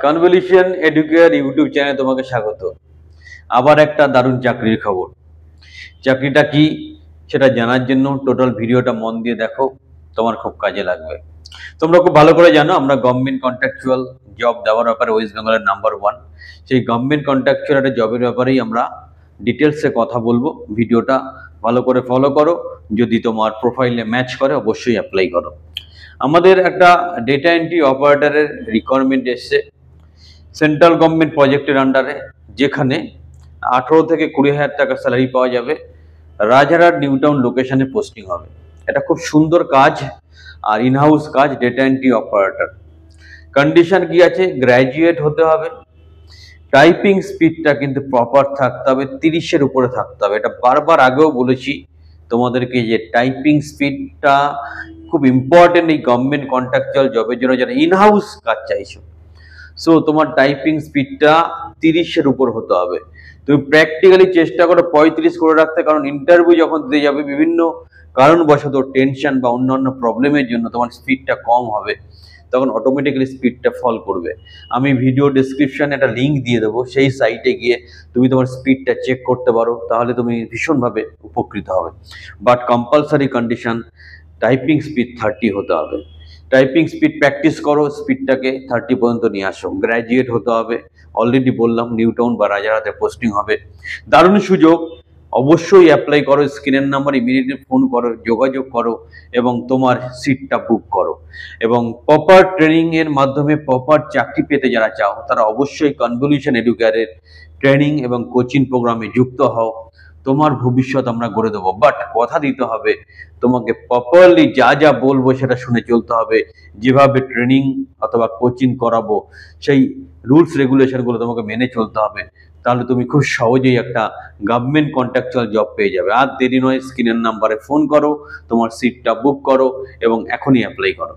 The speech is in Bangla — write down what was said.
কনভলিউশন এডুকেয়ার ইউটিউব চ্যানেলে তোমাকে স্বাগত। আবার একটা দারুণ চাকরির খবর। চাকরিটা কি সেটা জানার জন্য টোটাল ভিডিওটা মন দিয়ে দেখো, তোমার খুব কাজে লাগবে। তোমরা খুব ভালো করে জানো আমরা গভর্নমেন্ট কন্ট্রাকচুয়াল জব দেওয়ার ব্যাপারে ওয়েস্ট বেঙ্গলের নাম্বার 1। সেই গভর্নমেন্ট কন্ট্রাকচুয়াল একটা জবের ব্যাপারেই আমরা ডিটেলসে কথা বলবো। ভিডিওটা ভালো করে ফলো করো, যদি তোমার প্রোফাইলে ম্যাচ করে অবশ্যই অ্যাপ্লাই করো। আমাদের একটা ডেটা এন্ট্রি অপারেটরের রিকোয়ারমেন্ট এসছে সেন্ট্রাল গভর্নমেন্ট প্রজেক্টের আন্ডারে, যেখানে 18 থেকে 20,000 টাকা স্যালারি পাওয়া যাবে। রাজারহাট নিউটাউন লোকেশনে পোস্টিং হবে। এটা খুব সুন্দর কাজ আর ইনহাউস কাজ, ডেটা এন্ট্রি অপারেটর। কন্ডিশন কি আছে? গ্র্যাজুয়েট হতে হবে, টাইপিং স্পিডটা কিন্তু প্রপার থাকতে হবে, 30-এর উপরে থাকতে হবে। এটা বারবার আগেও বলেছি তোমাদেরকে যে টাইপিং স্পিডটা খুব ইম্পর্টেন্ট এই গভর্নমেন্ট কন্ট্রাকচুয়াল জবের জন্য, যারা ইনহাউস কাজ চাইছো। সো তোমার টাইপিং স্পিডটা 30-এর উপর হতে হবে। তুমি প্র্যাকটিক্যালি চেষ্টা করো 35 করে রাখতে, কারণ ইন্টারভিউ যখন দিতে যাবে বিভিন্ন কারণবশত টেনশন বা অন্যান্য প্রবলেমের জন্য তোমার স্পিডটা কম হবে, তখন অটোমেটিক্যালি স্পিডটা ফল করবে। আমি ভিডিও ডেসক্রিপশনে একটা লিঙ্ক দিয়ে দেবো, সেই সাইটে গিয়ে তুমি তোমার স্পিডটা চেক করতে পারো, তাহলে তুমি ভীষণভাবে উপকৃত হবে। But compulsory condition typing speed 30 হতে হবে। টাইপিং স্পিড প্র্যাকটিস করো, স্পিডটাকে 30 পর্যন্ত নিয়ে আসো। গ্র্যাজুয়েট হতে হবে, অলরেডি বললাম নিউটাউন বা রাজারহাটে পোস্টিং হবে। দারুণ সুযোগ, অবশ্যই অ্যাপ্লাই করো। স্ক্রিনের নাম্বার ইমিডিয়েটলি ফোন করো, যোগাযোগ করো এবং তোমার সিটটা বুক করো। এবং প্রপার ট্রেনিং এর মাধ্যমে প্রপার চাকরি পেতে যারা চাও, তারা অবশ্যই কনভলিউশন এডুকেয়ারের ট্রেনিং এবং কোচিং প্রোগ্রামে যুক্ত হও। তোমার ভবিষ্যৎ আমরা গড়ে দেবো। বাট কথা দিতে হবে, তোমাকে প্রপারলি যা যা বলবো সেটা শুনে চলতে হবে। যেভাবে ট্রেনিং অথবা কোচিং করাবো সেই রুলস রেগুলেশনগুলো তোমাকে মেনে চলতে হবে। তাহলে তুমি খুব সহজেই একটা গভর্নমেন্ট কন্ট্রাকচুয়াল জব পেয়ে যাবে। আর দেরি নয়, স্ক্রিনের নাম্বারে ফোন করো, তোমার সিটটা বুক করো এবং এখনই অ্যাপ্লাই করো।